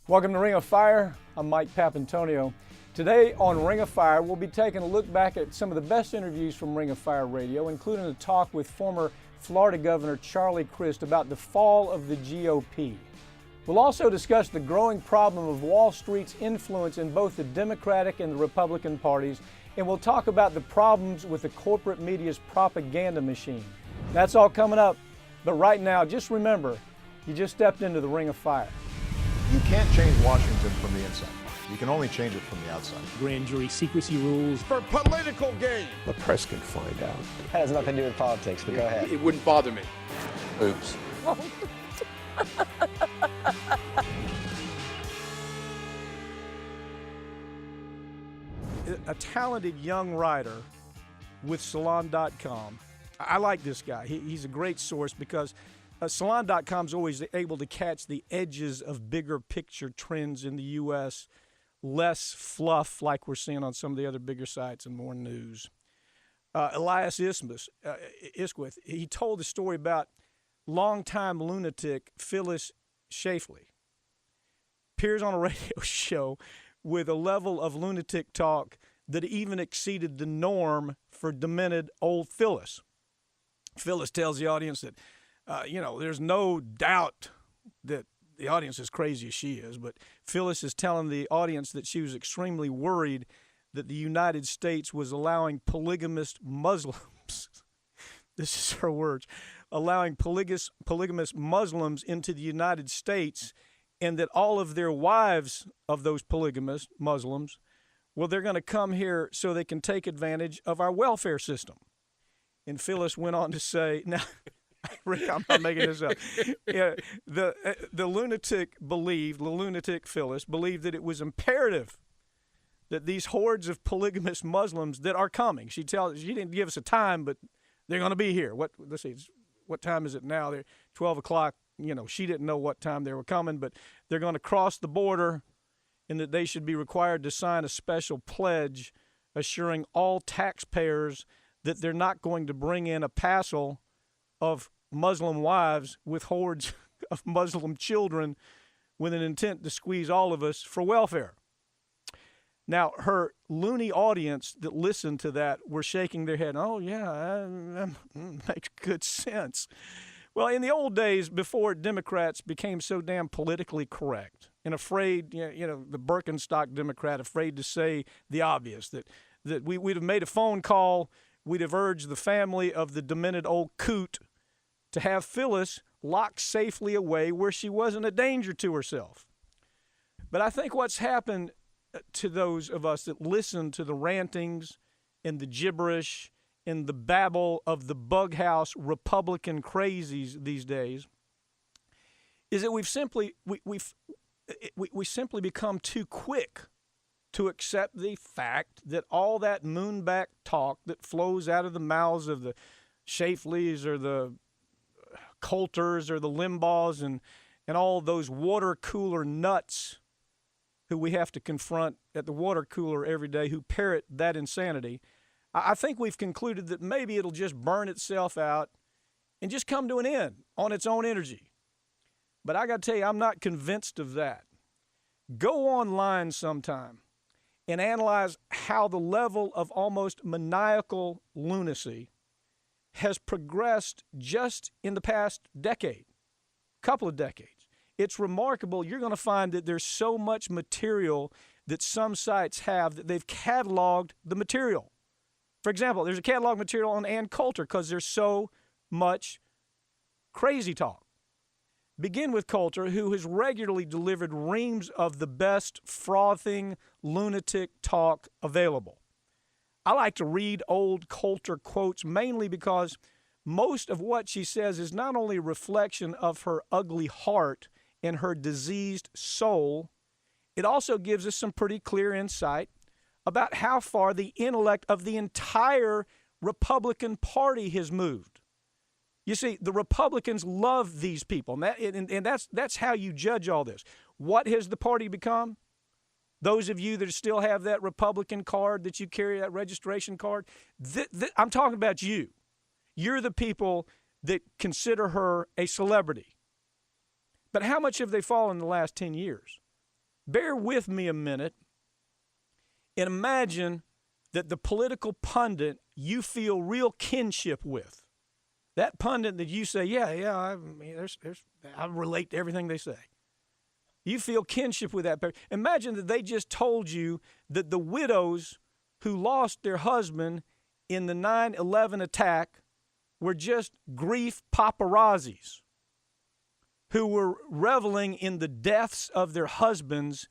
Welcome to Ring of Fire. I'm Mike Papantonio. Today on Ring of Fire, we'll be taking a look back at some of the best interviews from Ring of Fire Radio, including a talk with former Florida Governor Charlie Crist about the fall of the GOP. We'll also discuss the growing problem of Wall Street's influence in both the Democratic and the Republican parties, and we'll talk about the problems with the corporate media's propaganda machine. That's all coming up, but right now, just remember, you just stepped into the Ring of Fire. You can't change Washington from the inside. You can only change it from the outside. Grand jury secrecy rules. For political gain. The press can find out. That has nothing to do with politics, but go ahead. It wouldn't bother me. Oops. A talented young writer with Salon.com. I like this guy. He's a great source because Salon.com is always able to catch the edges of bigger picture trends in the U.S., less fluff like we're seeing on some of the other bigger sites and more news. Elias Isquith, he told a story about longtime lunatic Phyllis Schlafly. Appears on a radio show with a level of lunatic talk that even exceeded the norm for demented old Phyllis. Phyllis tells the audience that there's no doubt that the audience is crazy as she is, but Phyllis is telling the audience that she was extremely worried that the United States was allowing polygamous Muslims, this is her words, allowing polygamous Muslims into the United States, and that all of their wives of those polygamous Muslims, well, they're going to come here so they can take advantage of our welfare system. And Phyllis went on to say, now, Rick, I'm not making this up. Yeah, the lunatic Phyllis believed that it was imperative that these hordes of polygamous Muslims that are coming. She didn't give us a time, but they're going to be here. Let's see, what time is it now? They're 12 o'clock. She didn't know what time they were coming, but they're going to cross the border, and that they should be required to sign a special pledge assuring all taxpayers that they're not going to bring in a passel of Muslim wives with hordes of Muslim children with an intent to squeeze all of us for welfare. Now, her loony audience that listened to that were shaking their head. Oh, yeah, that makes good sense. Well, in the old days, before Democrats became so damn politically correct and afraid, the Birkenstock Democrat, afraid to say the obvious, that we'd have made a phone call, we'd have urged the family of the demented old coot to have Phyllis locked safely away where she wasn't a danger to herself. But I think what's happened to those of us that listen to the rantings and the gibberish and the babble of the bug house Republican crazies these days is that we've simply become too quick to accept the fact that all that moonback talk that flows out of the mouths of the Schlaflys or the Coulters or the Limbaughs and all those water cooler nuts who we have to confront at the water cooler every day who parrot that insanity, I think we've concluded that maybe it'll just burn itself out and just come to an end on its own energy. But I got to tell you, I'm not convinced of that. Go online sometime and analyze how the level of almost maniacal lunacy has progressed just in the past couple of decades. It's remarkable. You're going to find that there's so much material that some sites have that they've cataloged the material. For example, there's a catalog material on Ann Coulter because there's so much crazy talk. Begin with Coulter, who has regularly delivered reams of the best frothing lunatic talk available. I like to read old Coulter quotes mainly because most of what she says is not only a reflection of her ugly heart and her diseased soul, it also gives us some pretty clear insight about how far the intellect of the entire Republican Party has moved. You see, the Republicans love these people, and that's how you judge all this. What has the party become? Those of you that still have that Republican card that you carry, that registration card, I'm talking about you. You're the people that consider her a celebrity. But how much have they fallen in the last 10 years? bear with me a minute and imagine that the political pundit you feel real kinship with, that pundit that you say, I relate to everything they say. You feel kinship with that person. Imagine that they just told you that the widows who lost their husband in the 9/11 attack were just grief paparazzis who were reveling in the deaths of their husbands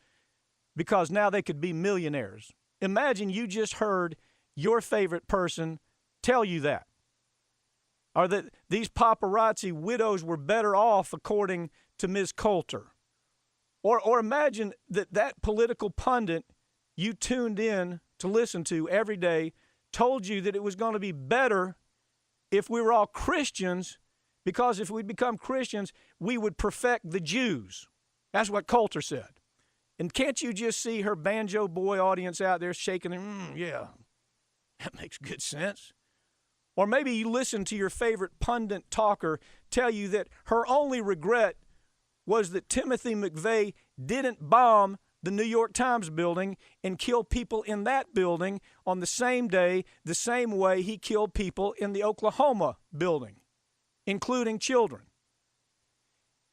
because now they could be millionaires. Imagine you just heard your favorite person tell you that. Or that these paparazzi widows were better off according to Ms. Coulter. Or imagine that political pundit you tuned in to listen to every day told you that it was going to be better if we were all Christians, because if we become Christians, we would perfect the Jews. That's what Coulter said. And can't you just see her banjo boy audience out there shaking their, yeah, that makes good sense. Or maybe you listen to your favorite pundit talker tell you that her only regret was that Timothy McVeigh didn't bomb the New York Times building and kill people in that building on the same day, the same way he killed people in the Oklahoma building, including children.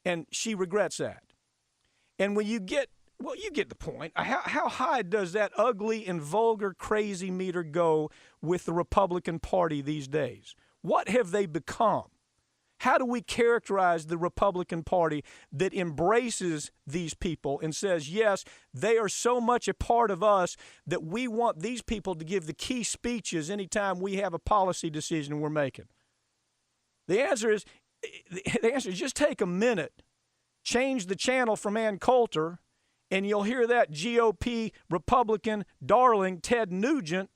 And she regrets that. And when you get the point. How high does that ugly and vulgar crazy meter go with the Republican Party these days? What have they become? How do we characterize the Republican Party that embraces these people and says, yes, they are so much a part of us that we want these people to give the key speeches anytime we have a policy decision we're making? The answer is just take a minute, change the channel from Ann Coulter, and you'll hear that GOP Republican darling Ted Nugent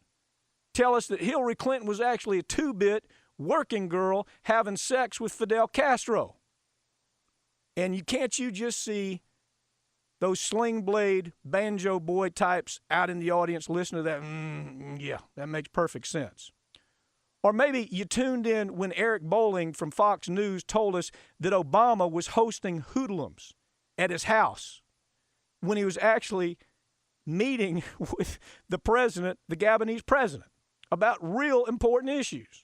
tell us that Hillary Clinton was actually a two-bit working girl having sex with Fidel Castro. And can't you just see those sling blade banjo boy types out in the audience listening to that? Yeah, that makes perfect sense. Or maybe you tuned in when Eric Bolling from Fox News told us that Obama was hosting hoodlums at his house when he was actually meeting with the president, the Gabonese president, about real important issues.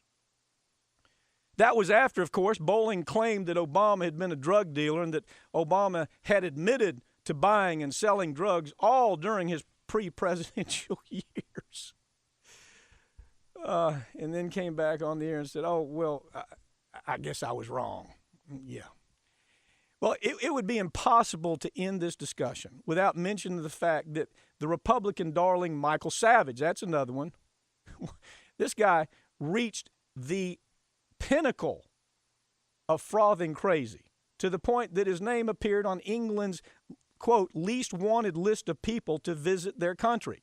That was after, of course, Bolling claimed that Obama had been a drug dealer and that Obama had admitted to buying and selling drugs all during his pre-presidential years. And then came back on the air and said, I guess I was wrong. Yeah. Well, it would be impossible to end this discussion without mentioning the fact that the Republican darling Michael Savage, that's another one, this guy reached the pinnacle of frothing crazy to the point that his name appeared on England's, quote, least wanted list of people to visit their country.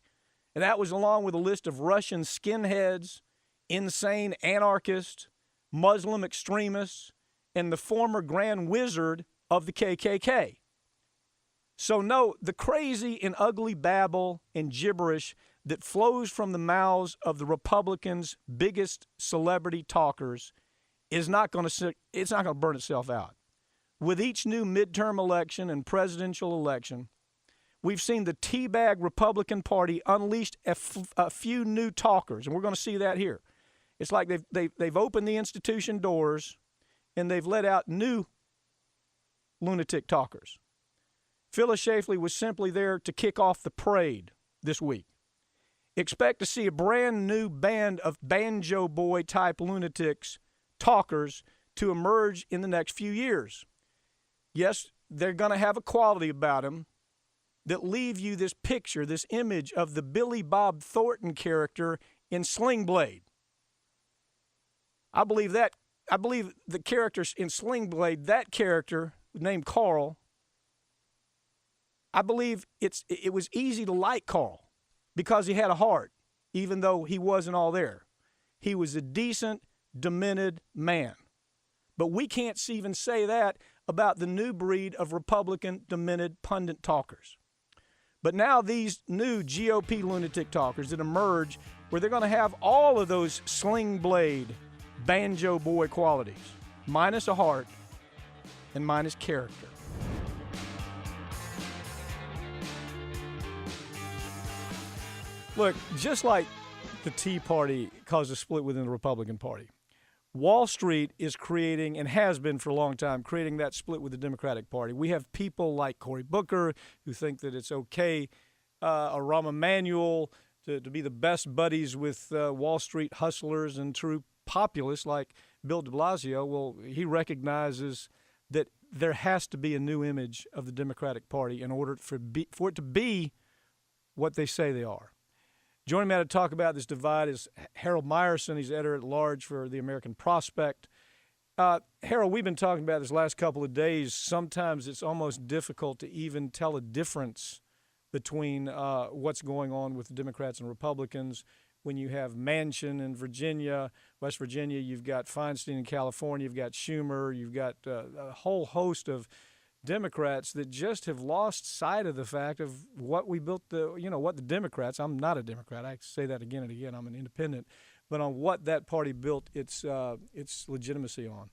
And that was along with a list of Russian skinheads, insane anarchists, Muslim extremists, and the former Grand Wizard of the KKK. So no, the crazy and ugly babble and gibberish that flows from the mouths of the Republicans' biggest celebrity talkers it's not going to burn itself out. With each new midterm election and presidential election, we've seen the teabag Republican Party unleashed a few new talkers, and we're going to see that here. It's like they've opened the institution doors, and they've let out new lunatic talkers. Phyllis Schlafly was simply there to kick off the parade this week. Expect to see a brand new band of banjo boy type lunatics, talkers, to emerge in the next few years. Yes, they're going to have a quality about them that leave you this picture, this image of the Billy Bob Thornton character in Sling Blade. I believe the character in Sling Blade, that character named Carl, I believe it was easy to like Carl because he had a heart, even though he wasn't all there. He was a decent, demented man. But we can't even say that about the new breed of Republican demented pundit talkers. But now these new GOP lunatic talkers that emerge, where they're going to have all of those Sling Blade, banjo boy qualities, minus a heart and minus character. Look, just like the Tea Party caused a split within the Republican Party, Wall Street is creating, and has been for a long time, creating that split with the Democratic Party. We have people like Cory Booker who think that it's okay, or Rahm Emanuel, to be the best buddies with Wall Street hustlers and true populists like Bill de Blasio. Well, he recognizes that there has to be a new image of the Democratic Party in order for it to be what they say they are. Joining me now to talk about this divide is Harold Meyerson. He's editor-at-large for the American Prospect. Harold, we've been talking about this last couple of days. Sometimes it's almost difficult to even tell a difference between what's going on with the Democrats and Republicans. When you have Manchin in Virginia, West Virginia, you've got Feinstein in California, you've got Schumer, you've got a whole host of Democrats that just have lost sight of the fact of what we built what the Democrats, I'm not a Democrat, I say that again and again, I'm an independent, but on what that party built its legitimacy on.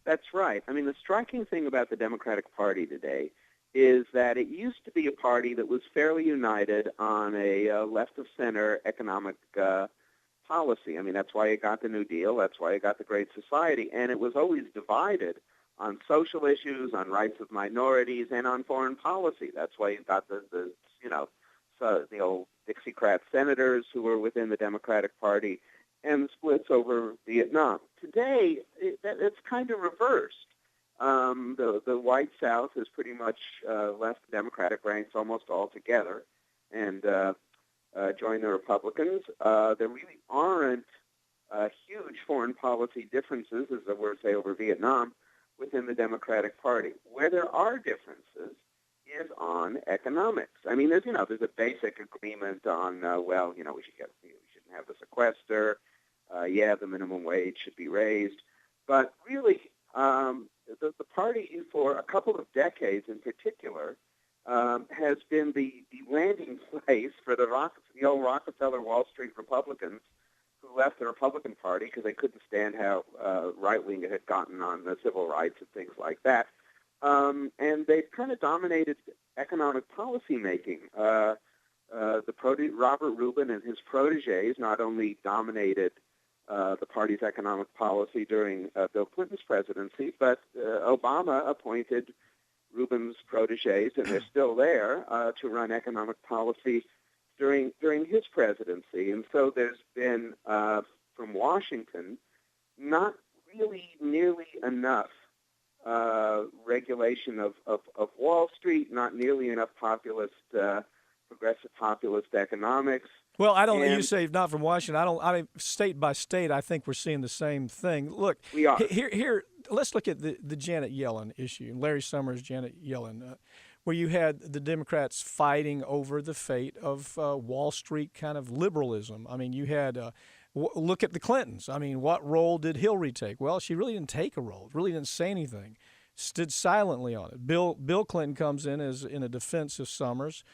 That's right. I mean, the striking thing about the Democratic Party today is that it used to be a party that was fairly united on a left-of-center economic policy. I mean, that's why it got the New Deal, that's why it got the Great Society, and it was always divided on social issues, on rights of minorities, and on foreign policy. That's why you got the old Dixiecrat senators who were within the Democratic Party, and the splits over Vietnam. Today, it's kind of reversed. The white South has pretty much left the Democratic ranks almost altogether and joined the Republicans. There really aren't huge foreign policy differences, as there were, say, over Vietnam, within the Democratic Party. Where there are differences is on economics. I mean, there's a basic agreement on we shouldn't have the sequester. The minimum wage should be raised, but really, the party for a couple of decades in particular has been the landing place for the old Rockefeller Wall Street Republicans who left the Republican Party because they couldn't stand how right-wing it had gotten on the civil rights and things like that. And they've kind of dominated economic policy making. Robert Rubin and his protégés not only dominated the party's economic policy during Bill Clinton's presidency, but Obama appointed Rubin's protégés, and they're still there, to run economic policy during his presidency. And so there's been, from Washington, not really nearly enough regulation of Wall Street, not nearly enough progressive populist economics. Well, you say not from Washington. State by state, I think we're seeing the same thing. Look, we are. Here, let's look at the Janet Yellen issue, Larry Summers, Janet Yellen, where you had the Democrats fighting over the fate of Wall Street kind of liberalism. I mean, you had look at the Clintons. I mean, what role did Hillary take? Well, she really didn't take a role. Really didn't say anything. Stood silently on it. Bill Clinton comes in as in a defense of Summers.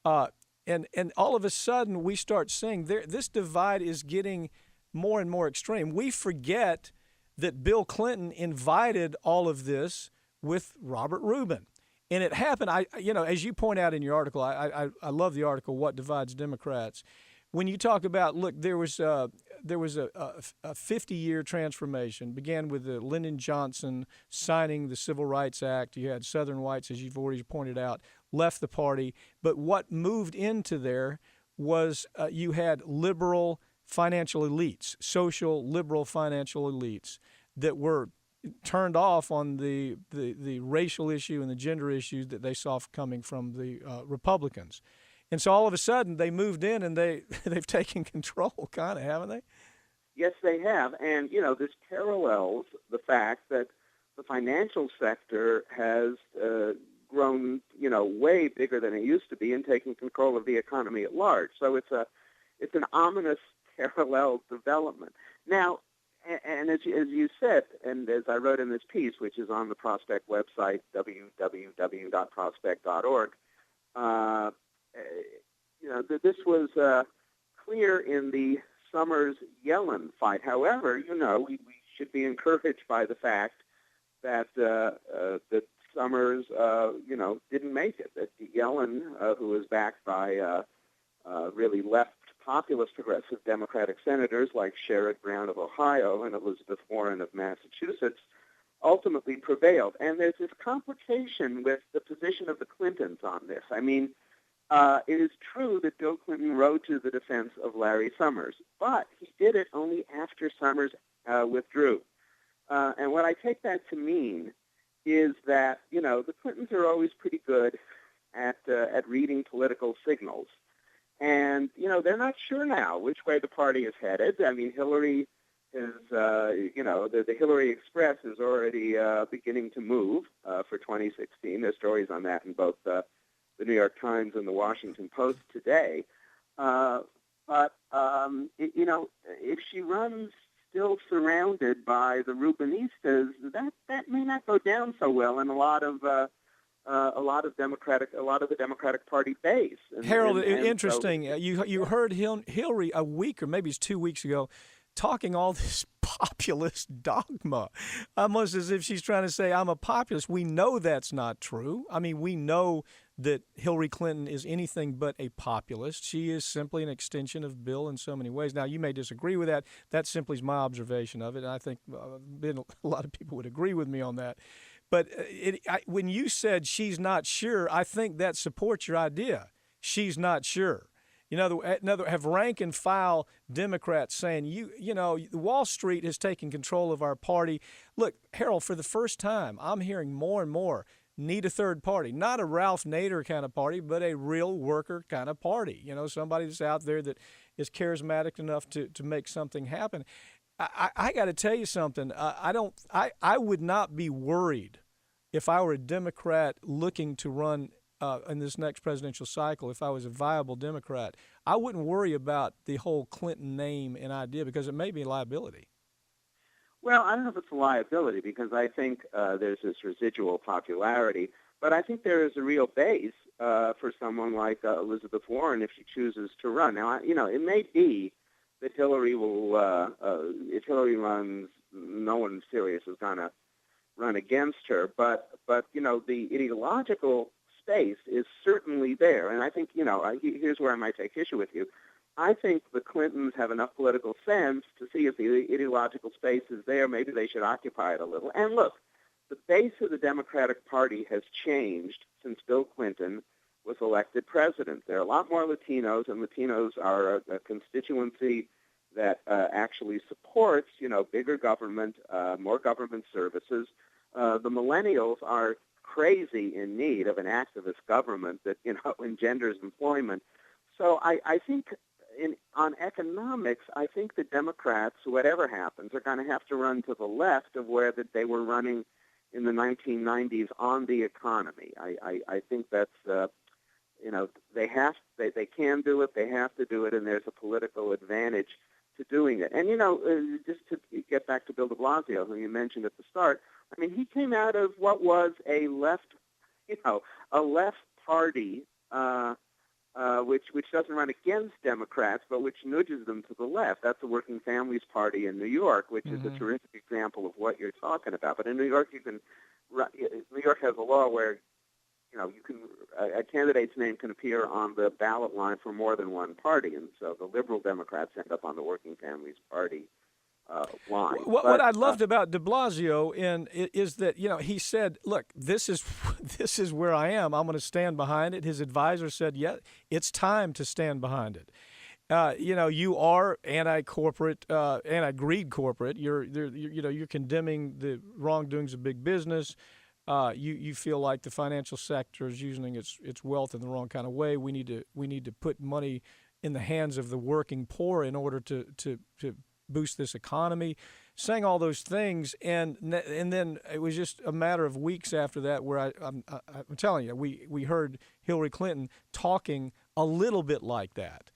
And all of a sudden, we start seeing this divide is getting more and more extreme. We forget that Bill Clinton invited all of this with Robert Rubin. And it happened, as you point out in your article, I love the article, What Divides Democrats. When you talk about, look, there was a 50-year transformation. Began with Lyndon Johnson signing the Civil Rights Act. You had Southern whites, as you've already pointed out, left the party. But what moved into there was you had liberal financial elites, social liberal financial elites that were turned off on the racial issue and the gender issues that they saw coming from the Republicans. And so all of a sudden they moved in and they've taken control, kind of, haven't they? Yes, they have. And, this parallels the fact that the financial sector has grown, way bigger than it used to be and taking control of the economy at large. So it's an ominous parallel development. Now, and as you said, and as I wrote in this piece, which is on the Prospect website, www.prospect.org, this was clear in the Summers-Yellen fight. However, we should be encouraged by the fact that that Summers, didn't make it. That Yellen, who was backed by really left populist progressive Democratic senators like Sherrod Brown of Ohio and Elizabeth Warren of Massachusetts ultimately prevailed. And there's this complication with the position of the Clintons on this. I mean, it is true that Bill Clinton rode to the defense of Larry Summers, but he did it only after Summers withdrew. And what I take that to mean is that, you know, the Clintons are always pretty good at reading political signals. And, you know, they're not sure now which way the party is headed. I mean, Hillary is, you know, the Hillary Express is already beginning to move for 2016. There's stories on that in both the New York Times and the Washington Post today. You know, if she runs still surrounded by the Rubenistas, that may not go down so well in a lot of the Democratic Party base. Harold, interesting. So, you heard Hillary a week or maybe it's 2 weeks ago talking all this populist dogma, almost as if she's trying to say, I'm a populist. We know that's not true. I mean, we know that Hillary Clinton is anything but a populist. She is simply an extension of Bill in so many ways. Now, you may disagree with that. That simply is my observation of it, and I think a lot of people would agree with me on that. But when you said she's not sure, I think that supports your idea. She's not sure. You know, have rank and file Democrats saying, you know, Wall Street has taken control of our party. Look, Harold, for the first time, I'm hearing more and more need a third party, not a Ralph Nader kind of party, but a real worker kind of party. You know, somebody that's out there that is charismatic enough to make something happen. I got to tell you something. I would not be worried if I were a Democrat looking to run in this next presidential cycle. If I was a viable Democrat, I wouldn't worry about the whole Clinton name and idea because it may be a liability. Well, I don't know if it's a liability because I think there's this residual popularity, but I think there is a real base for someone like Elizabeth Warren if she chooses to run. Now, you know, it may be that Hillary will, if Hillary runs, no one serious is going to run against her. But you know, the ideological space is certainly there. And I think, you know, here's where I might take issue with you. I think the Clintons have enough political sense to see if the ideological space is there. Maybe they should occupy it a little. And look, the base of the Democratic Party has changed since Bill Clinton was elected president. There are a lot more Latinos, and Latinos are a constituency that actually supports, you know, bigger government, more government services. The millennials are crazy in need of an activist government that, you know, engenders employment. So I think on economics, I think the Democrats, whatever happens, are going to have to run to the left of where that they were running in the 1990s on the economy. I think that's, you know, they can do it, they have to do it, and there's a political advantage to doing it. And, you know, just to get back to Bill de Blasio, who you mentioned at the start, I mean, he came out of what was a left party, which doesn't run against Democrats, but which nudges them to the left. That's the Working Families Party in New York, which is a terrific example of what you're talking about. But in New York, New York has a law where, you know, a candidate's name can appear on the ballot line for more than one party, and so the liberal Democrats end up on the Working Families Party line. What I loved about de Blasio is that, you know, he said, look, this is where I am. I'm going to stand behind it. His advisor said, yeah, it's time to stand behind it. You know, you are anti-corporate, anti-greed corporate. You're condemning the wrongdoings of big business. You feel like the financial sector is using its wealth in the wrong kind of way. We need to put money in the hands of the working poor in order to boost this economy, saying all those things, and then it was just a matter of weeks after that where I'm telling you, we heard Hillary Clinton talking a little bit like that,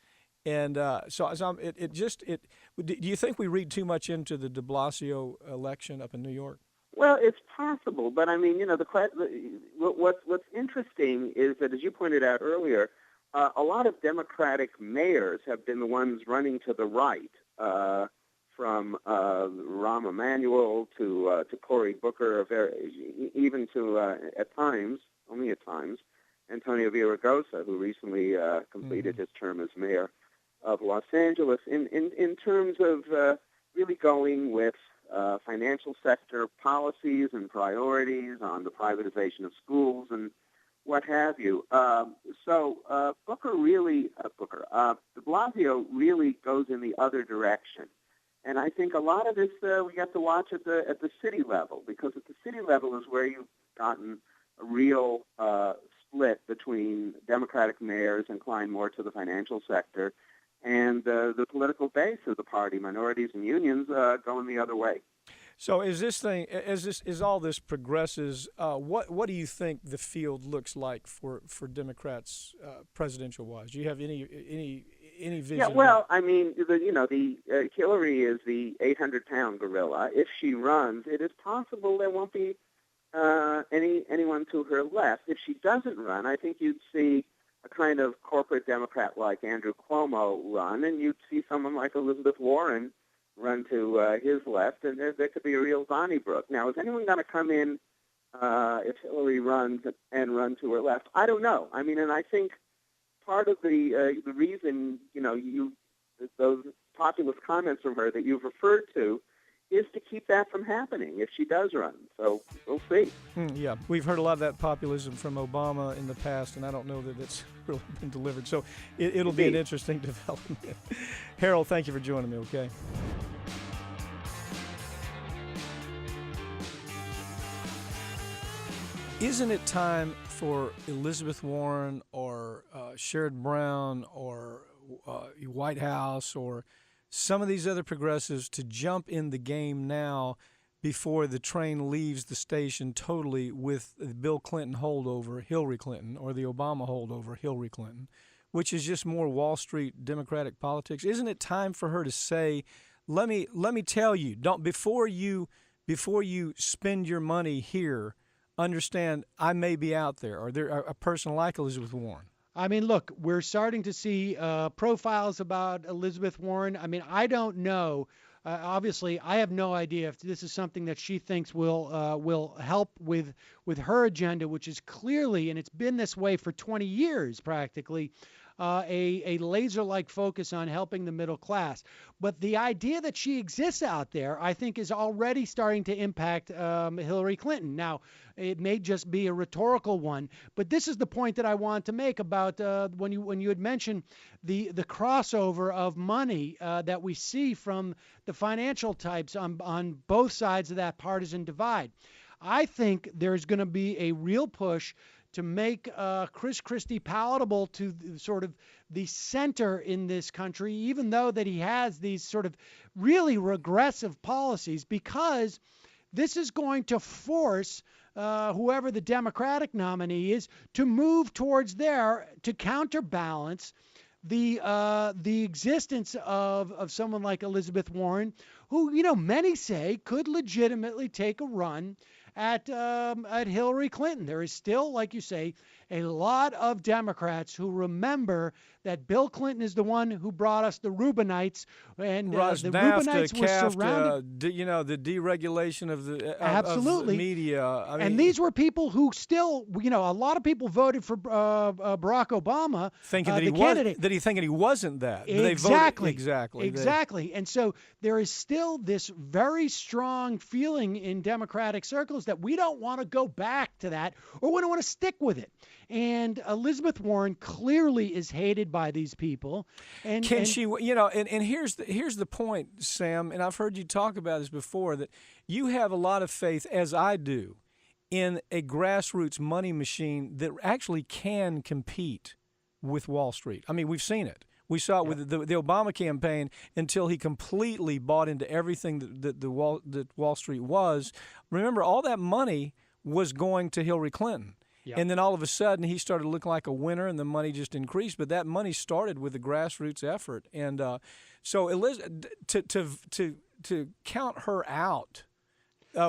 and do you think we read too much into the de Blasio election up in New York? Well, it's possible, but I mean, you know, what's interesting is that, as you pointed out earlier, a lot of Democratic mayors have been the ones running to the right. From Rahm Emanuel to Cory Booker, even to, only at times, Antonio Villaraigosa, who recently completed his term as mayor Los Angeles in terms of really going with financial sector policies and priorities on the privatization of schools and what have you. So de Blasio really goes in the other direction. And I think a lot of this we have to watch at the city level, because at the city level is where you've gotten a real split between Democratic mayors inclined more to the financial sector and the political base of the party, minorities and unions, going the other way. So as all this progresses, what do you think the field looks like for Democrats presidential wise? Do you have any vision? Yeah, well, I mean, Hillary is the 800-pound gorilla. If she runs, it is possible there won't be anyone to her left. If she doesn't run, I think you'd see a kind of corporate Democrat like Andrew Cuomo run, and you'd see someone like Elizabeth Warren run to his left, and there could be a real Donnybrook. Now, is anyone going to come in if Hillary runs and run to her left? I don't know. I mean, and I think part of the reason, those populist comments from her that you've referred to is to keep that from happening if she does run. So we'll see. Yeah, we've heard a lot of that populism from Obama in the past, and I don't know that it's really been delivered. So it'll be an interesting development. Harold, thank you for joining me, okay? Isn't it time for Elizabeth Warren or Sherrod Brown or White House or some of these other progressives to jump in the game now before the train leaves the station totally with the Bill Clinton holdover, Hillary Clinton, or the Obama holdover, Hillary Clinton, which is just more Wall Street Democratic politics? Isn't it time for her to say, let me tell you, before you spend your money here, understand I may be out there, or there a person like Elizabeth Warren? I mean, look, we're starting to see profiles about Elizabeth Warren. I mean, I don't know. Obviously, I have no idea if this is something that she thinks will help with her agenda, which is clearly, and it's been this way for 20 years practically, a laser-like focus on helping the middle class. But the idea that she exists out there, I think, is already starting to impact Hillary Clinton. Now, it may just be a rhetorical one, but this is the point that I want to make about when you had mentioned the crossover of money that we see from the financial types on both sides of that partisan divide. I think there's going to be a real push to make Chris Christie palatable to sort of the center in this country, even though that he has these sort of really regressive policies, because this is going to force whoever the Democratic nominee is to move towards there to counterbalance the existence of someone like Elizabeth Warren, who, many say could legitimately take a run at Hillary Clinton. There is still, like you say, a lot of Democrats who remember that Bill Clinton is the one who brought us the Reubenites, and the Reubenites were surrounded. The deregulation of the absolutely of the media. I mean, and these were people who still, a lot of people voted for Barack Obama, thinking that he wasn't that. Exactly. Exactly. And so there is still this very strong feeling in Democratic circles that we don't want to go back to that, or we don't want to stick with it. And Elizabeth Warren clearly is hated by these people. And here's the point, Sam, and I've heard you talk about this before, that you have a lot of faith, as I do, in a grassroots money machine that actually can compete with Wall Street. I mean, we've seen it. We saw it with the Obama campaign until he completely bought into everything that Wall Street was. Remember, all that money was going to Hillary Clinton. Yep. And then all of a sudden he started to look like a winner, and the money just increased. But that money started with a grassroots effort, and so to count her out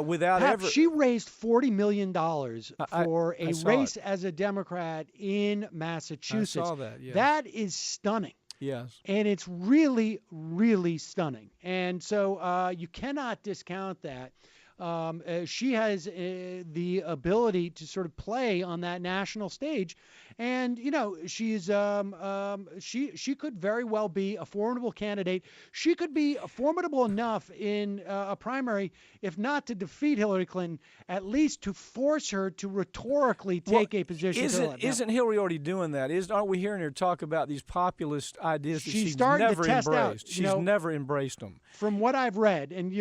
without Pat, ever. She raised $40 million for a race as a Democrat in Massachusetts. I saw that. Yes. That is stunning. Yes. And it's really, really stunning. And so you cannot discount that. She has the ability to sort of play on that national stage, and she's she could very well be a formidable candidate. She could be formidable enough in a primary, if not to defeat Hillary Clinton, at least to force her to rhetorically take a position. Isn't Hillary already doing that? Aren't we hearing her talk about these populist ideas that she's starting never to test embraced? out, She's never embraced them. From what I've read, and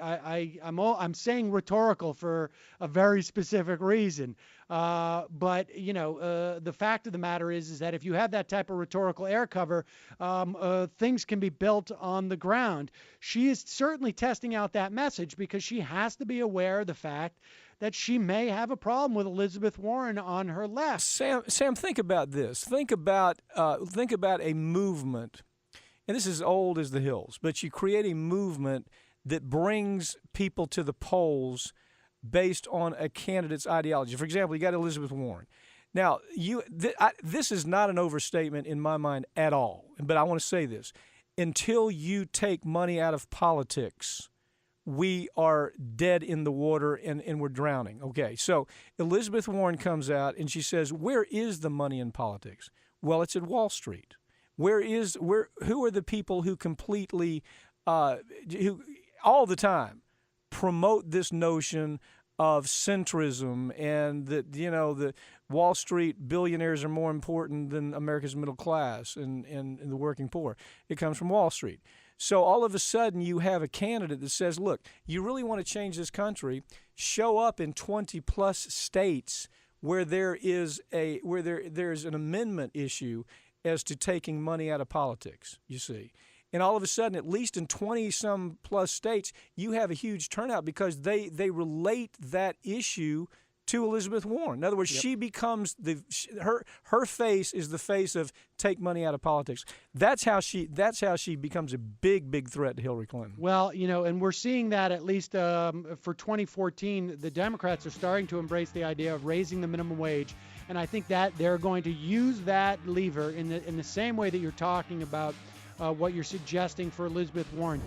I'm saying rhetorical for a very specific reason. But the fact of the matter is that if you have that type of rhetorical air cover, things can be built on the ground. She is certainly testing out that message because she has to be aware of the fact that she may have a problem with Elizabeth Warren on her left. Sam, think about this. Think about a movement, and this is old as the hills, but you create a movement that brings people to the polls based on a candidate's ideology. For example, you got Elizabeth Warren. Now, this is not an overstatement in my mind at all, but I want to say this. Until you take money out of politics, we are dead in the water and we're drowning. Okay, so Elizabeth Warren comes out and she says, where is the money in politics? Well, it's at Wall Street. Who are the people who completely, who all the time promote this notion of centrism and that, the Wall Street billionaires are more important than America's middle class and the working poor? It comes from Wall Street. So all of a sudden you have a candidate that says, look, you really want to change this country, show up in 20 plus states where there's an amendment issue as to taking money out of politics, you see. And all of a sudden, at least in 20-some plus states, you have a huge turnout because they relate that issue to Elizabeth Warren. In other words, she becomes her face is the face of take money out of politics. That's how she becomes a big threat to Hillary Clinton. Well, and we're seeing that at least for 2014, the Democrats are starting to embrace the idea of raising the minimum wage, and I think that they're going to use that lever in the same way that you're talking about what you're suggesting for Elizabeth Warren.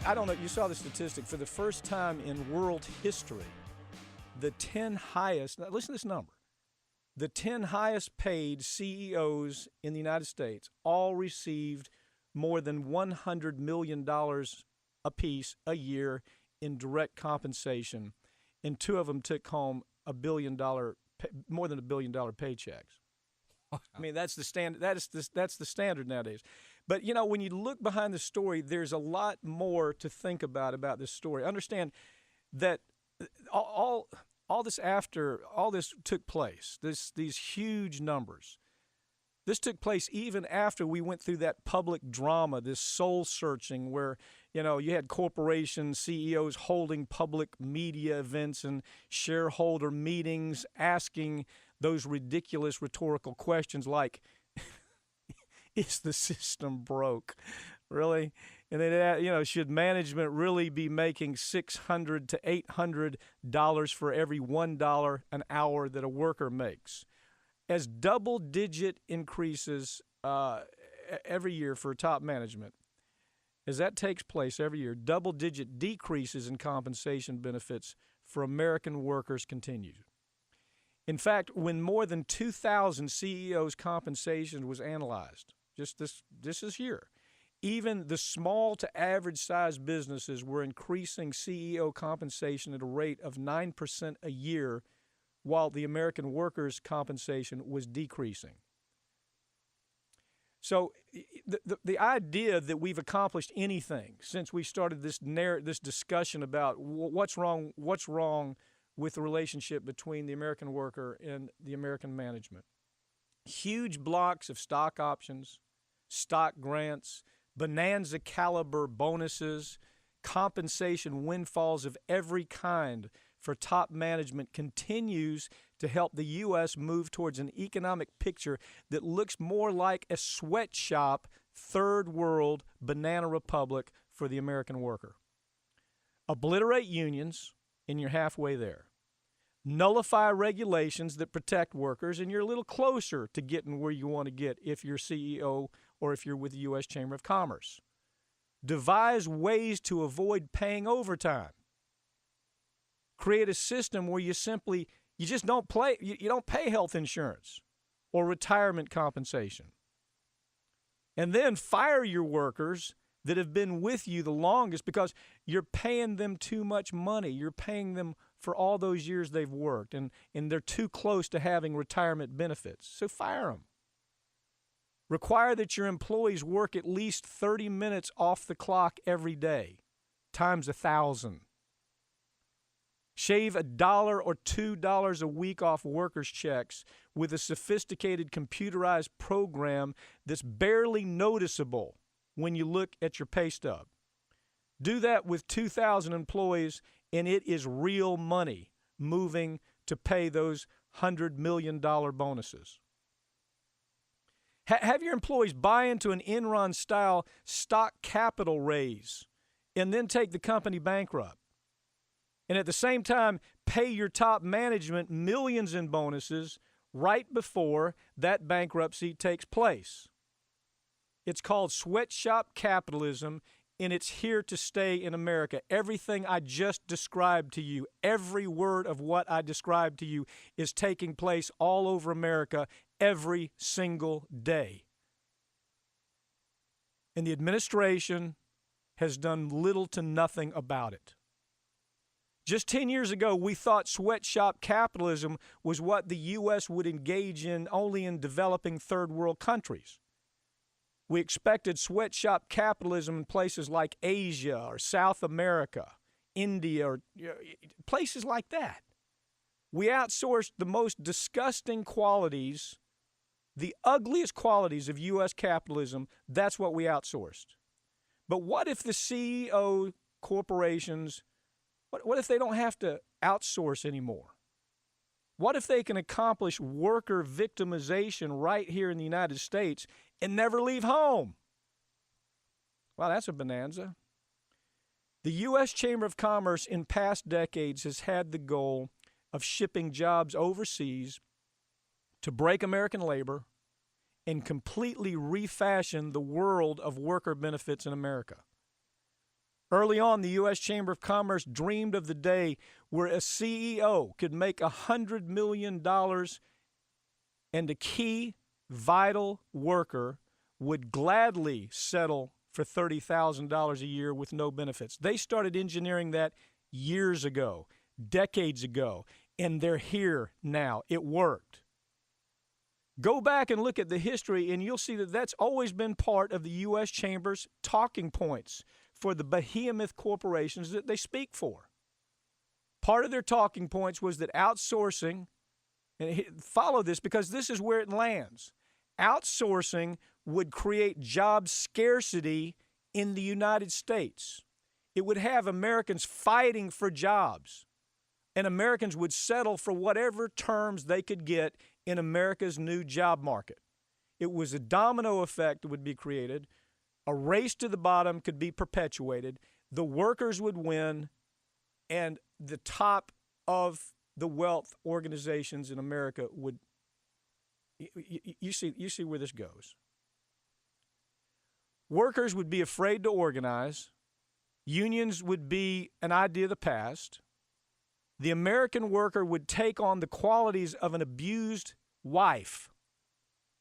I don't know, you saw the statistic. For the first time in world history, the 10 highest, now listen to this number, the 10 highest paid CEOs in the United States all received more than $100 million apiece a year in direct compensation, and two of them took home more than $1 billion paychecks. I mean, that's the standard. That's the standard nowadays. But when you look behind the story, there's a lot more to think about this story. Understand that all this took place. These huge numbers. This took place even after we went through that public drama, this soul searching, where you had corporations, CEOs holding public media events and shareholder meetings, asking those ridiculous rhetorical questions like, is the system broke? Really? And then, should management really be making $600 to $800 for every $1 an hour that a worker makes? As double-digit increases every year for top management, as that takes place every year, double-digit decreases in compensation benefits for American workers continue. In fact, when more than 2,000 CEOs' compensation was analyzed, just this year, even the small to average-sized businesses were increasing CEO compensation at a rate of 9% a year, while the American workers' compensation was decreasing. So the idea that we've accomplished anything since we started this discussion about what's wrong with the relationship between the American worker and the American management. Huge blocks of stock options, stock grants, bonanza caliber bonuses, compensation windfalls of every kind for top management continues to help the U.S. move towards an economic picture that looks more like a sweatshop, third world banana republic for the American worker. Obliterate unions, and you're halfway there. Nullify regulations that protect workers, and you're a little closer to getting where you want to get if you're CEO or if you're with the U.S. Chamber of Commerce. Devise ways to avoid paying overtime. Create a system where you just don't pay health insurance or retirement compensation. And then fire your workers that have been with you the longest because you're paying them too much money. You're paying them for all those years they've worked, and they're too close to having retirement benefits. So fire them. Require that your employees work at least 30 minutes off the clock every day, times 1,000. Shave $1 or $2 a week off workers' checks with a sophisticated computerized program that's barely noticeable when you look at your pay stub. Do that with 2,000 employees, and it is real money moving to pay those $100 million bonuses. Have your employees buy into an Enron-style stock capital raise and then take the company bankrupt. And at the same time, pay your top management millions in bonuses right before that bankruptcy takes place. It's called sweatshop capitalism, and it's here to stay in America. Everything I just described to you, every word of what I described to you is taking place all over America every single day. And the administration has done little to nothing about it. Just 10 years ago, we thought sweatshop capitalism was what the U.S. would engage in only in developing third world countries. We expected sweatshop capitalism in places like Asia or South America, India, or places like that. We outsourced the most disgusting qualities, the ugliest qualities of U.S. capitalism. That's what we outsourced. But what if the CEO corporations, what if they don't have to outsource anymore? What if they can accomplish worker victimization right here in the United States and never leave home? Well, that's a bonanza. The U.S. Chamber of Commerce in past decades has had the goal of shipping jobs overseas to break American labor and completely refashion the world of worker benefits in America. Early on, the U.S. Chamber of Commerce dreamed of the day where a CEO could make $100 million and a key, vital worker would gladly settle for $30,000 a year with no benefits. They started engineering that years ago, decades ago, and they're here now. It worked. Go back and look at the history, and you'll see that that's always been part of the U.S. Chamber's talking points for the behemoth corporations that they speak for. Part of their talking points was that outsourcing, and follow this because this is where it lands, outsourcing would create job scarcity in the United States. It would have Americans fighting for jobs, and Americans would settle for whatever terms they could get in America's new job market. It was a domino effect that would be created. A race to the bottom could be perpetuated. The workers would win, and the top of the wealth organizations in America would. You see where this goes. Workers would be afraid to organize. Unions would be an idea of the past. The American worker would take on the qualities of an abused wife,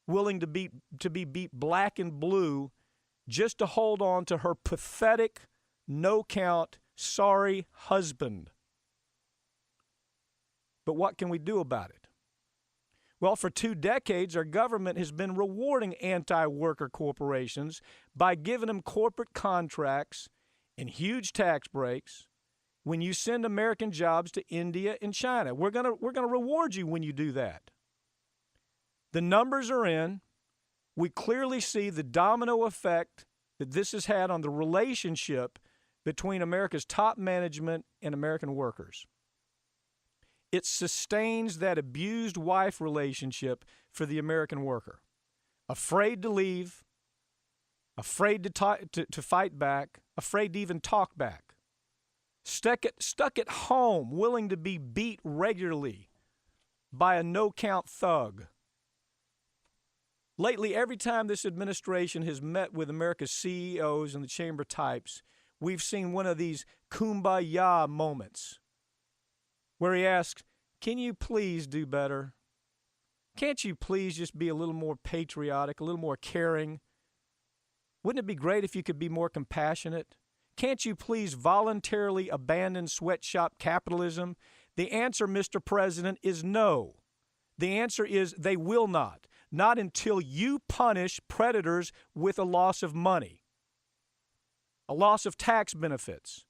willing to be beat black and blue just to hold on to her pathetic, no-count, sorry husband. But what can we do about it? Well, for 2 decades, our government has been rewarding anti-worker corporations by giving them corporate contracts and huge tax breaks when you send American jobs to India and China. We're gonna reward you when you do that. The numbers are in. We clearly see the domino effect that this has had on the relationship between America's top management and American workers. It sustains that abused wife relationship for the American worker. Afraid to leave, afraid to fight back, afraid to even talk back. Stuck at home, willing to be beat regularly by a no-count thug. Lately, every time this administration has met with America's CEOs and the chamber types, we've seen one of these kumbaya moments where he asks, can you please do better? Can't you please just be a little more patriotic, a little more caring? Wouldn't it be great if you could be more compassionate? Can't you please voluntarily abandon sweatshop capitalism? The answer, Mr. President, is no. The answer is they will not. Not until you punish predators with a loss of money, a loss of tax benefits,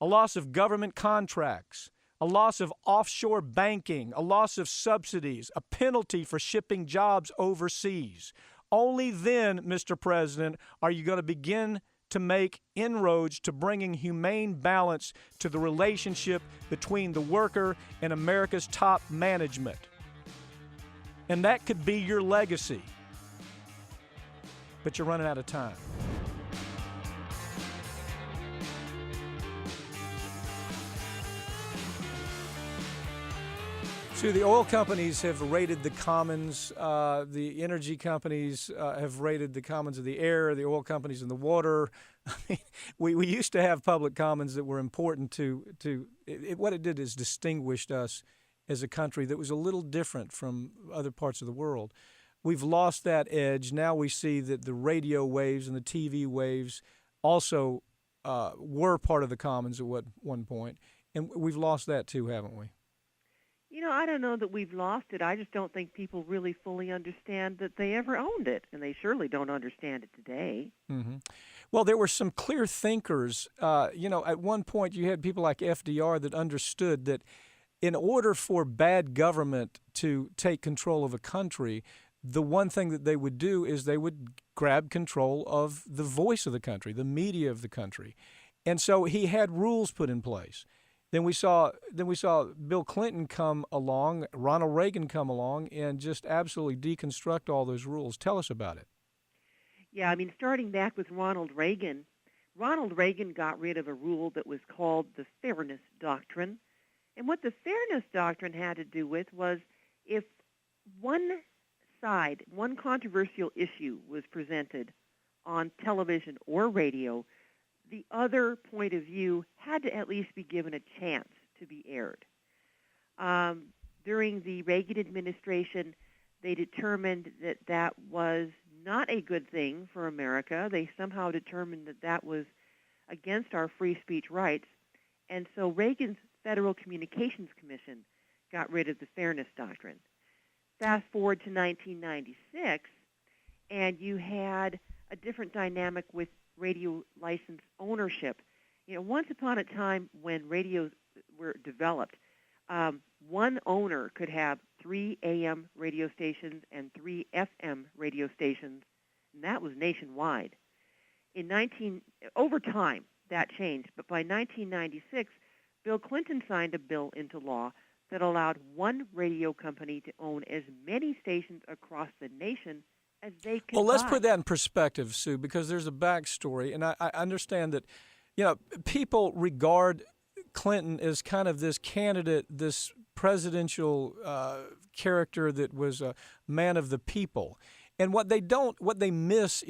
a loss of government contracts, a loss of offshore banking, a loss of subsidies, a penalty for shipping jobs overseas. Only then, Mr. President, are you going to begin to make inroads to bringing humane balance to the relationship between the worker and America's top management. And that could be your legacy. But you're running out of time. So the oil companies have raided the commons. The energy companies have raided the commons of the air, the oil companies in the water. I mean, we used to have public commons that were important what it did is distinguished us as a country that was a little different from other parts of the world. We've lost that edge. Now we see that the radio waves and the TV waves also were part of the commons at one point. And we've lost that too, haven't we? You know, I don't know that we've lost it. I just don't think people really fully understand that they ever owned it, and they surely don't understand it today. Mm-hmm. Well, there were some clear thinkers. At one point you had people like FDR that understood that in order for bad government to take control of a country, the one thing that they would do is they would grab control of the voice of the country, the media of the country. And so he had rules put in place. Then we saw Bill Clinton come along, Ronald Reagan come along, and just absolutely deconstruct all those rules. Tell us about it. Yeah, I mean, starting back with Ronald Reagan got rid of a rule that was called the Fairness Doctrine. And what the Fairness Doctrine had to do with was if one side, one controversial issue was presented on television or radio, the other point of view had to at least be given a chance to be aired. During the Reagan administration, they determined that that was not a good thing for America. They somehow determined that that was against our free speech rights. And so Reagan's Federal Communications Commission got rid of the Fairness Doctrine. Fast forward to 1996, and you had a different dynamic with radio license ownership. You know, once upon a time when radios were developed, one owner could have 3 AM radio stations and 3 FM radio stations, and that was nationwide. Over time, that changed, but by 1996, Bill Clinton signed a bill into law that allowed one radio company to own as many stations across the nation as they could. Well, let's put that in perspective, Sue, because there's a backstory, and I understand that, people regard Clinton as kind of this candidate, this presidential character that was a man of the people. And what they miss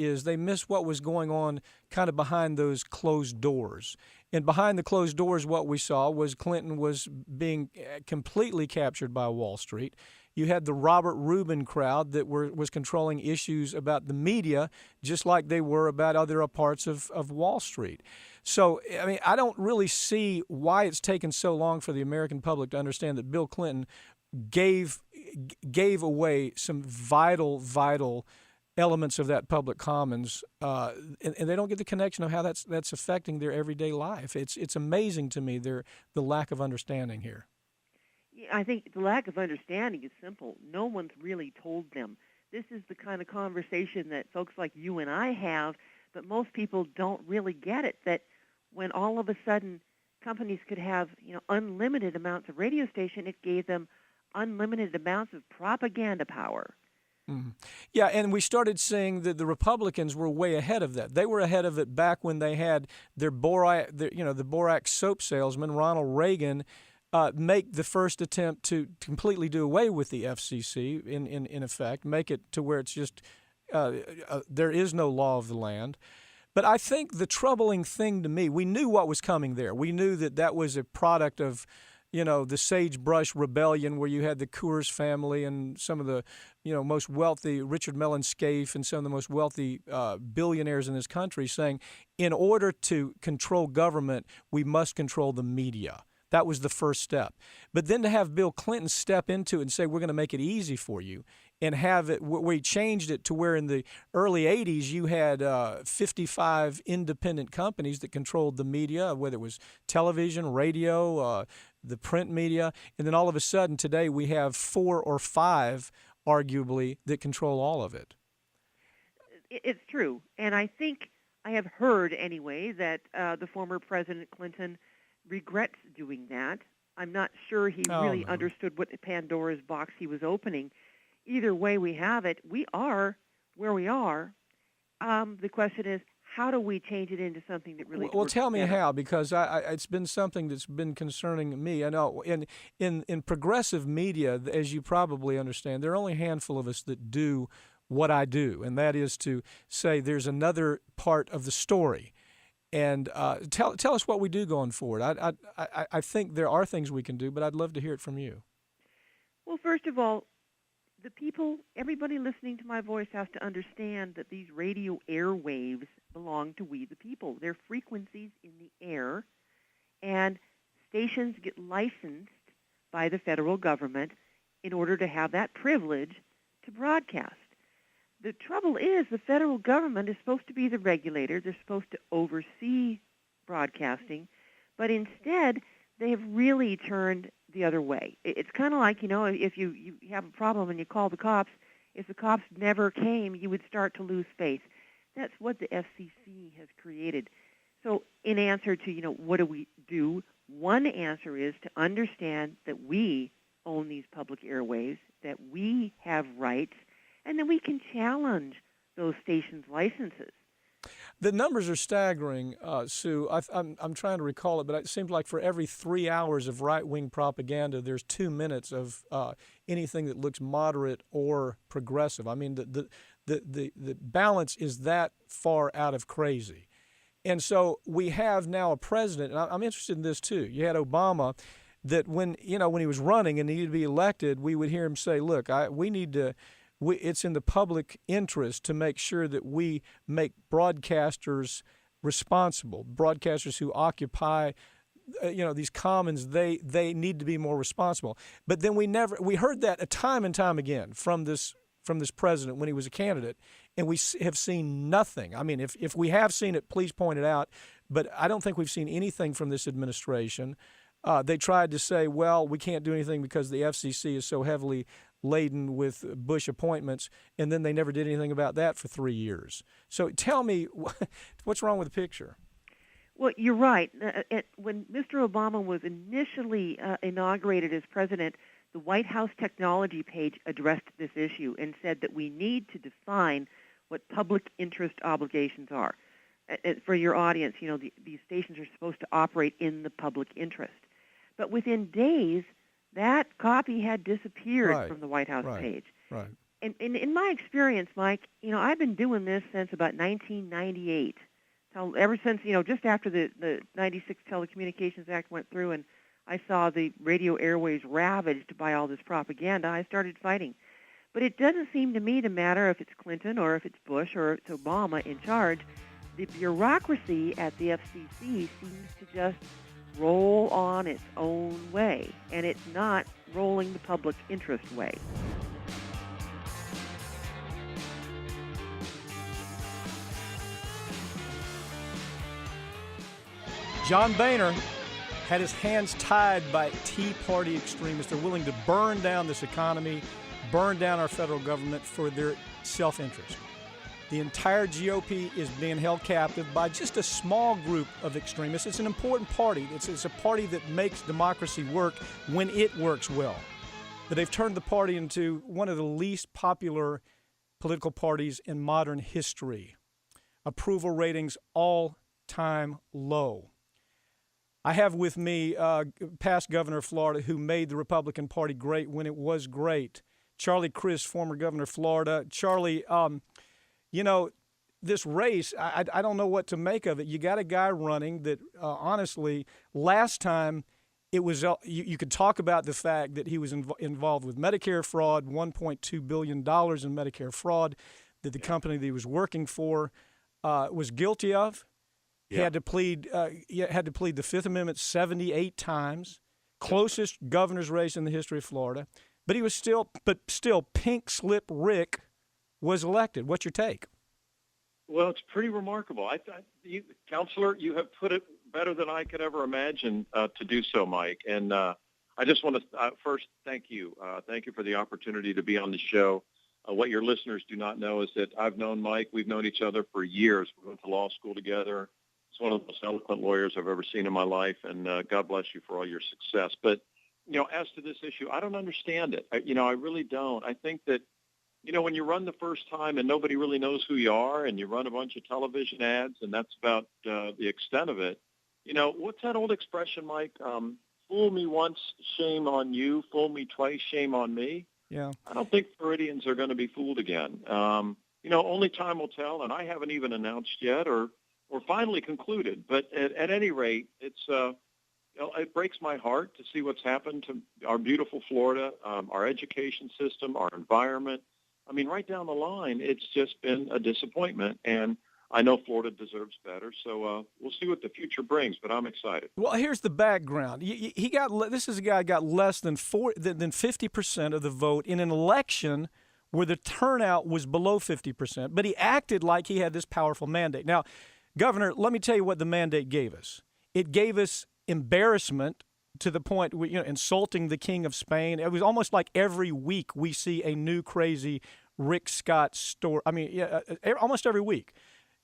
what was going on kind of behind those closed doors. And behind the closed doors, what we saw was Clinton was being completely captured by Wall Street. You had the Robert Rubin crowd that was controlling issues about the media, just like they were about other parts of Wall Street. So, I mean, I don't really see why it's taken so long for the American public to understand that Bill Clinton gave gave away some vital elements of that public commons, and they don't get the connection of how that's affecting their everyday life. It's amazing to me the lack of understanding here. I think the lack of understanding is simple. No one's really told them. This is the kind of conversation that folks like you and I have, but most people don't really get it, that when all of a sudden companies could have, unlimited amounts of radio station, it gave them unlimited amounts of propaganda power. Mm-hmm. Yeah, and we started seeing that the Republicans were way ahead of that. They were ahead of it back when they had the Borax soap salesman, Ronald Reagan, make the first attempt to completely do away with the FCC, in effect, make it to where it's just there is no law of the land. But I think the troubling thing to me, we knew what was coming there. We knew that was a product of, the sagebrush rebellion, where you had the Coors family and some of the, most wealthy, Richard Mellon Scaife and some of the most wealthy billionaires in this country saying, in order to control government, we must control the media. That was the first step. But then to have Bill Clinton step into it and say, we're going to make it easy for you, and have it where he changed it to where in the early 80s you had 55 independent companies that controlled the media, whether it was television, radio, the print media, and then all of a sudden today we have 4 or 5, arguably, that control all of it. It's true. And I think I have heard anyway that the former President Clinton regrets doing that. I'm not sure he really understood what Pandora's box he was opening. Either way we have it, we are where we are. The question is, how do we change it into something that really Well, works tell me better? how, because it's been something that's been concerning me. I know in progressive media, as you probably understand, there are only a handful of us that do what I do, and that is to say there's another part of the story. And tell us what we do going forward. I think there are things we can do, but I'd love to hear it from you. Well, first of all, the people, everybody listening to my voice has to understand that these radio airwaves belong to we the people. They're frequencies in the air, and stations get licensed by the federal government in order to have that privilege to broadcast. The trouble is the federal government is supposed to be the regulator. They're supposed to oversee broadcasting, but instead they have really turned the other way. It's kind of like, if you have a problem and you call the cops, if the cops never came, you would start to lose faith. That's what the FCC has created. So in answer to, what do we do? One answer is to understand that we own these public airwaves, that we have rights, and then we can challenge those stations' licenses. The numbers are staggering, Sue. I'm trying to recall it, but it seems like for every 3 hours of right-wing propaganda, there's 2 minutes of anything that looks moderate or progressive. I mean, the balance is that far out of crazy. And so we have now a president, and I'm interested in this too. You had Obama, that when he was running and needed to be elected, we would hear him say, look, it's in the public interest to make sure that we make broadcasters responsible. Broadcasters who occupy, these commons, they need to be more responsible. But then we heard that time and time again from this president when he was a candidate, and we have seen nothing. I mean, if we have seen it, please point it out. But I don't think we've seen anything from this administration. They tried to say, well, we can't do anything because the FCC is so heavily laden with Bush appointments, and then they never did anything about that for 3 years. So tell me, what's wrong with the picture? Well, you're right. When Mr. Obama was initially inaugurated as president, the White House technology page addressed this issue and said that we need to define what public interest obligations are. For your audience, these stations are supposed to operate in the public interest. But within days, that copy had disappeared from the White House page. Right. And in my experience, Mike, I've been doing this since about 1998. So ever since, just after the 96 Telecommunications Act went through and I saw the radio airways ravaged by all this propaganda, I started fighting. But it doesn't seem to me to matter if it's Clinton or if it's Bush or it's Obama in charge. The bureaucracy at the FCC seems to just roll on its own way, and it's not rolling the public interest way. John Boehner had his hands tied by Tea Party extremists. They're willing to burn down this economy, burn down our federal government for their self-interest. The entire GOP is being held captive by just a small group of extremists. It's an important party. It's a party that makes democracy work when it works well. But they've turned the party into one of the least popular political parties in modern history. Approval ratings all-time low. I have with me past governor of Florida who made the Republican Party great when it was great, Charlie Crist, former governor of Florida. Charlie, you know, this race, I don't know what to make of it. You got a guy running that, honestly, last time it was you could talk about the fact that he was involved with Medicare fraud, $1.2 billion in Medicare fraud that the company that he was working for was guilty of. He had to plead the Fifth Amendment 78 times, closest governor's race in the history of Florida. But he was still Pink Slip Rick was elected. What's your take? Well, it's pretty remarkable. Counselor, you have put it better than I could ever imagine to do so, Mike. And I just want to first thank you. Thank you for the opportunity to be on the show. What your listeners do not know is that I've known Mike. We've known each other for years. We went to law school together. He's one of the most eloquent lawyers I've ever seen in my life, and God bless you for all your success. But, as to this issue, I don't understand it. I really don't. I think that, when you run the first time and nobody really knows who you are and you run a bunch of television ads and that's about the extent of it, what's that old expression, Mike? Fool me once, shame on you. Fool me twice, shame on me. Yeah. I don't think Floridians are going to be fooled again. Only time will tell, and I haven't even announced yet or finally concluded. But at any rate, it breaks my heart to see what's happened to our beautiful Florida, our education system, our environment. I mean, right down the line, it's just been a disappointment, and I know Florida deserves better. So we'll see what the future brings, but I'm excited. Well, here's the background. This is a guy who got less than 50% of the vote in an election where the turnout was below 50%, but he acted like he had this powerful mandate. Now, Governor, let me tell you what the mandate gave us. It gave us embarrassment to the point, insulting the King of Spain. It was almost like every week we see a new crazy Rick Scott story. I mean, almost every week.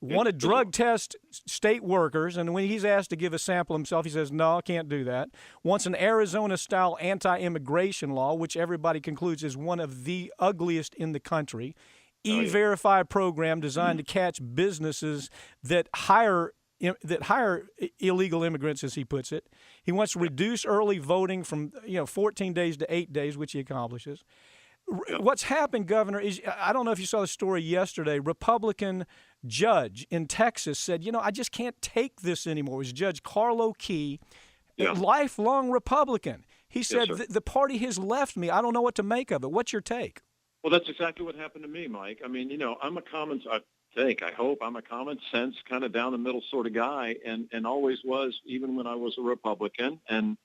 Want to drug test state workers, and when he's asked to give a sample himself, he says, no, I can't do that. Wants an Arizona-style anti-immigration law, which everybody concludes is one of the ugliest in the country. E-Verify program designed to catch businesses that hire illegal immigrants, as he puts it. He wants to reduce early voting from 14 days to 8 days, which he accomplishes. What's happened, Governor, is I don't know if you saw the story yesterday. Republican judge in Texas said, I just can't take this anymore. It was Judge Carlo Key, a lifelong Republican. He said, the party has left me. I don't know what to make of it. What's your take? Well, that's exactly what happened to me, Mike. I mean, I'm a common sense, kind of down the middle sort of guy, and always was, even when I was a Republican. And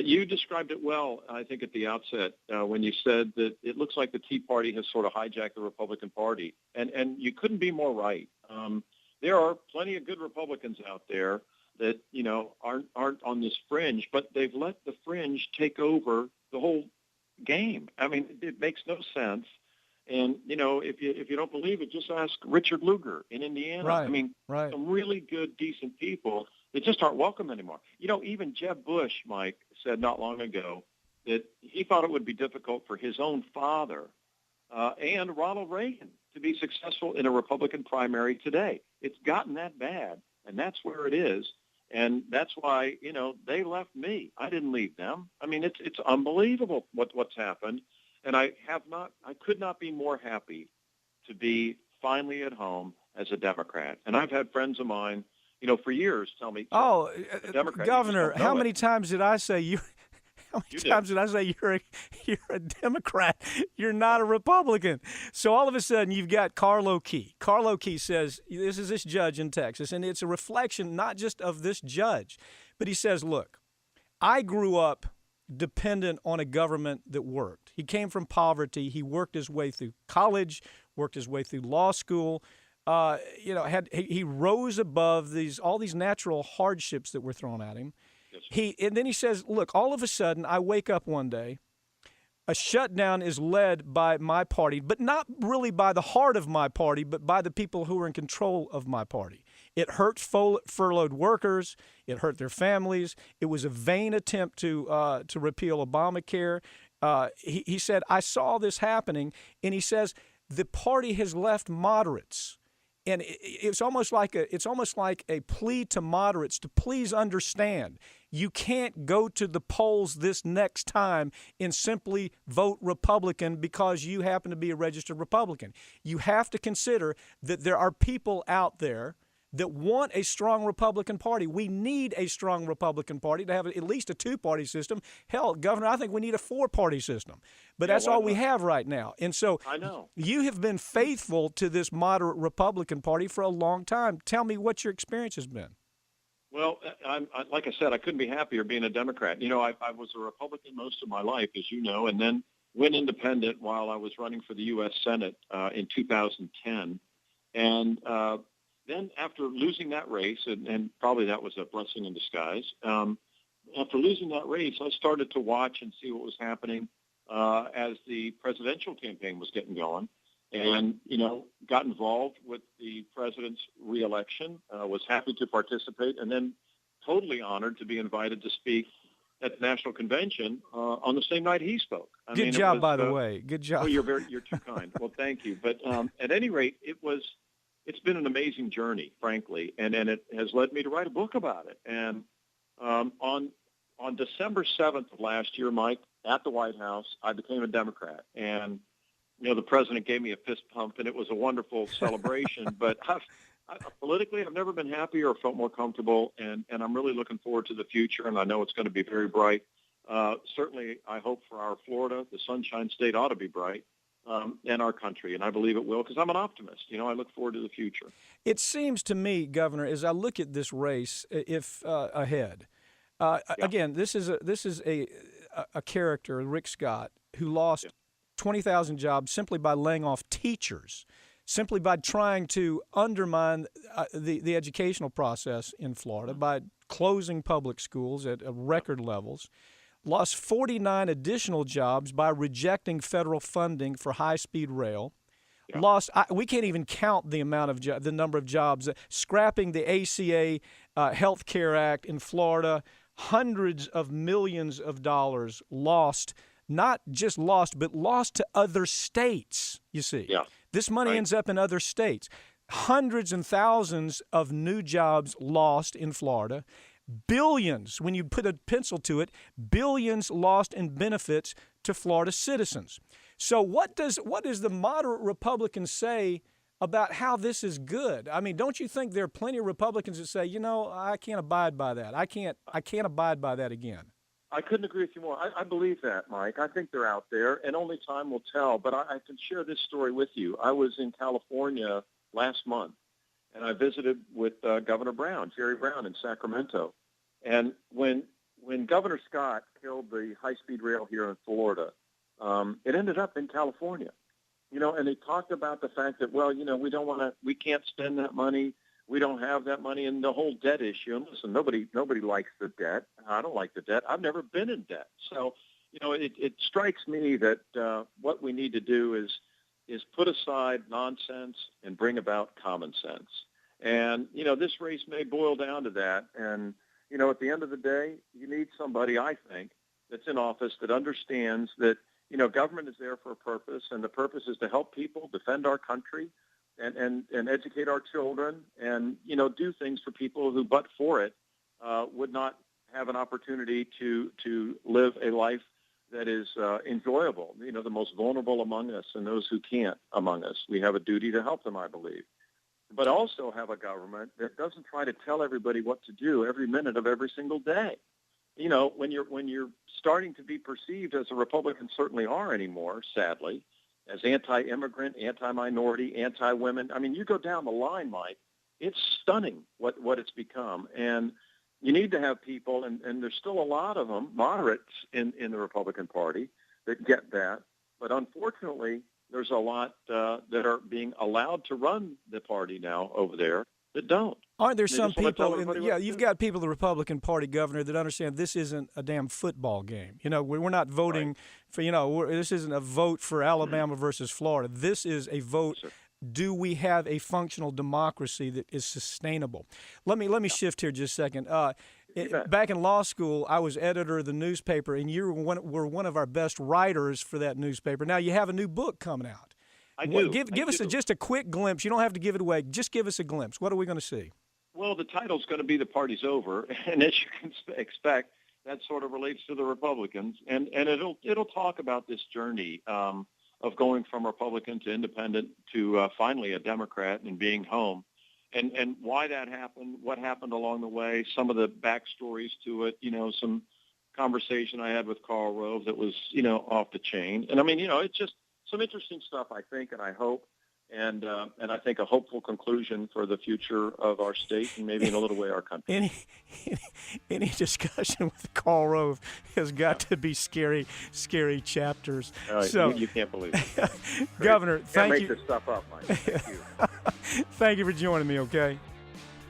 you described it well, I think, at the outset when you said that it looks like the Tea Party has sort of hijacked the Republican Party. And you couldn't be more right. There are plenty of good Republicans out there that, aren't on this fringe, but they've let the fringe take over the whole game. I mean, it makes no sense. And, if you don't believe it, just ask Richard Lugar in Indiana. Right, I mean, some really good, decent people that just aren't welcome anymore. Even Jeb Bush, Mike, said not long ago that he thought it would be difficult for his own father and Ronald Reagan to be successful in a Republican primary today. It's gotten that bad, and that's where it is. And that's why, they left me. I didn't leave them. I mean, it's unbelievable what's happened. And I could not be more happy to be finally at home as a Democrat. And I've had friends of mine, for years tell me, Democrat, Governor, how many times did I say you're a Democrat? You're not a Republican. So all of a sudden you've got Carlo Key. Carlo Key says, this is this judge in Texas, and it's a reflection not just of this judge, but he says, look, I grew up dependent on a government that worked. He came from poverty. He worked his way through college, worked his way through law school. He rose above all these natural hardships that were thrown at him. Yes. And then he says, look, all of a sudden I wake up one day, a shutdown is led by my party, but not really by the heart of my party, but by the people who are in control of my party. It hurt furloughed workers. It hurt their families. It was a vain attempt to repeal Obamacare. He said, I saw this happening, and he says the party has left moderates. And it's almost like a plea to moderates to please understand. You can't go to the polls this next time and simply vote Republican because you happen to be a registered Republican. You have to consider that there are people out there that want a strong Republican Party. We need a strong Republican Party to have at least a two-party system. Hell, Governor, I think we need a four-party system. But that's all we have right now. And so I know you have been faithful to this moderate Republican Party for a long time. Tell me what your experience has been. Well, like I said, I couldn't be happier being a Democrat. You know, I was a Republican most of my life, as you know, and then went independent while I was running for the U.S. Senate in 2010. And then after losing that race, and probably that was a blessing in disguise, after losing that race, I started to watch and see what was happening as the presidential campaign was getting going. And, got involved with the president's reelection, was happy to participate, and then totally honored to be invited to speak at the National Convention on the same night he spoke. Good job, by the way. Good job. Well, you're too kind. Well, thank you. But at any rate, it's been an amazing journey, frankly, and it has led me to write a book about it. And on December 7th of last year, Mike, at the White House, I became a Democrat. And the president gave me a fist pump, and it was a wonderful celebration. But politically, I've never been happier or felt more comfortable, and I'm really looking forward to the future, and I know it's going to be very bright. Certainly, I hope for our Florida, the Sunshine State ought to be bright, and our country, and I believe it will because I'm an optimist. I look forward to the future. It seems to me, Governor, as I look at this race, if ahead, again, this is a character, Rick Scott, who lost 20,000 jobs simply by laying off teachers, simply by trying to undermine the educational process in Florida, by closing public schools at record levels, lost 49 additional jobs by rejecting federal funding for high-speed rail, lost we can't even count the amount of the number of jobs, scrapping the ACA Health Care Act in Florida, hundreds of millions of dollars lost. Not just lost, but lost to other states, you see. Yeah. This money ends up in other states. Hundreds and thousands of new jobs lost in Florida. Billions, when you put a pencil to it, billions lost in benefits to Florida citizens. So what does the moderate Republicans say about how this is good? I mean, don't you think there are plenty of Republicans that say, I can't abide by that. I can't abide by that again. I couldn't agree with you more. I believe that, Mike. I think they're out there, and only time will tell. But I can share this story with you. I was in California last month, and I visited with Governor Brown, Jerry Brown, in Sacramento. And when Governor Scott killed the high-speed rail here in Florida, it ended up in California. And they talked about the fact that, we can't spend that money. We don't have that money, and the whole debt issue. And listen, nobody likes the debt. I don't like the debt. I've never been in debt. So, it strikes me that what we need to do is put aside nonsense and bring about common sense. And, this race may boil down to that. And, at the end of the day, you need somebody, I think, that's in office that understands that, government is there for a purpose, and the purpose is to help people defend our country, and educate our children, and do things for people who, but for it, would not have an opportunity to live a life that is enjoyable. The most vulnerable among us and those who can't among us. We have a duty to help them, I believe, but also have a government that doesn't try to tell everybody what to do every minute of every single day. When you're starting to be perceived, as the Republicans certainly are anymore, sadly, as anti-immigrant, anti-minority, anti-women. I mean, you go down the line, Mike, it's stunning what it's become. And, You need to have people, and there's still a lot of them, moderates in the Republican Party that get that. But unfortunately, there's a lot that are being allowed to run the party now over there that don't. Aren't there They some just wanna tell people? everybody Yeah, what to you've do. got people in the Republican Party, Governor, that understand this isn't a damn football game. You know, we're not voting for. You know, this isn't a vote for Alabama versus Florida. This is a vote. Sure. Do we have a functional democracy that is sustainable? Let me shift here just a second. Back in law school, I was editor of the newspaper, and you were one of our best writers for that newspaper. Now you have a new book coming out. I do. Give us just a quick glimpse. You don't have to give it away. Just give us a glimpse. What are we going to see? Well, the title's going to be "The Party's Over," and as you can expect, that sort of relates to the Republicans, and it'll talk about this journey of going from Republican to independent to finally a Democrat and being home, and why that happened, what happened along the way, some of the backstories to it, some conversation I had with Karl Rove that was, off the chain. And I mean, it's just some interesting stuff, I think, and I hope, and I think a hopeful conclusion for the future of our state and maybe in a little way our country. Any discussion with Karl Rove has got to be scary chapters. So you can't believe it. Governor, thank you. Can't make this stuff up, Mike. Thank you. Thank you for joining me, okay?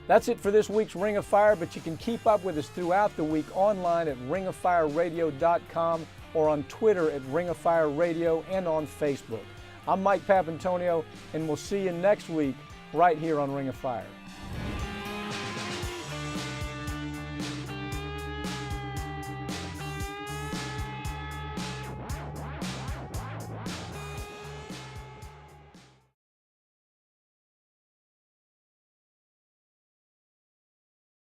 That's it for this week's Ring of Fire, but you can keep up with us throughout the week online at ringofireradio.com or on Twitter at Ring of Fire Radio and on Facebook. I'm Mike Papantonio, and we'll see you next week right here on Ring of Fire.